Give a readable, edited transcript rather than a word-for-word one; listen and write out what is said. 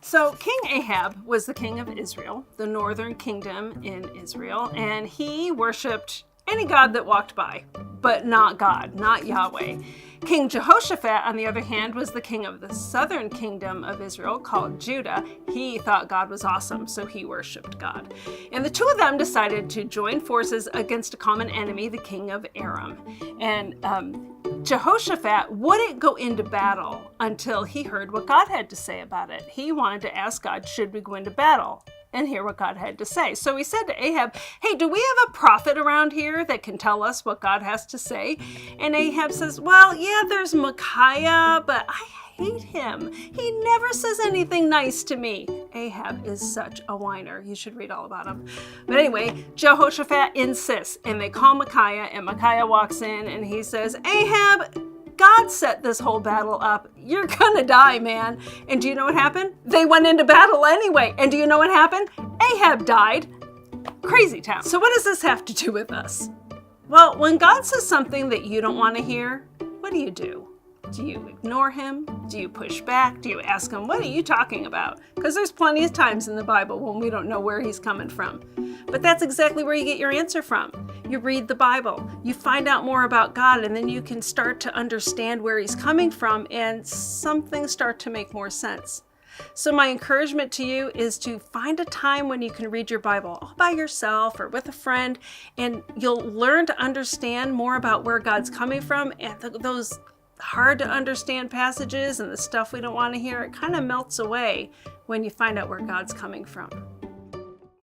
So King Ahab was the king of Israel, the northern kingdom in Israel, and he worshipped any god that walked by, but not God, not Yahweh. King Jehoshaphat, on the other hand, was the king of the southern kingdom of Israel called Judah. He thought God was awesome, so he worshipped God. And the two of them decided to join forces against a common enemy, the king of Aram. And Jehoshaphat wouldn't go into battle until he heard what God had to say about it. He wanted to ask God, should we go into battle? And hear what God had to say. So he said to Ahab, hey, do we have a prophet around here that can tell us what God has to say? And Ahab says, well, yeah, there's Micaiah, but I hate him. He never says anything nice to me. Ahab is such a whiner. You should read all about him. But anyway, Jehoshaphat insists, and they call Micaiah, and Micaiah walks in and he says, Ahab, God set this whole battle up. You're gonna die, man. And do you know what happened? They went into battle anyway. And do you know what happened? Ahab died. Crazy town. So what does this have to do with us? Well, when God says something that you don't want to hear, what do? Do you ignore him? Do you push back? Do you ask him, what are you talking about? Because there's plenty of times in the Bible when we don't know where he's coming from. But that's exactly where you get your answer from. You read the Bible, you find out more about God, and then you can start to understand where he's coming from, and some things start to make more sense. So my encouragement to you is to find a time when you can read your Bible all by yourself or with a friend, and you'll learn to understand more about where God's coming from, and those hard to understand passages and the stuff we don't want to hear, it kind of melts away when you find out where God's coming from.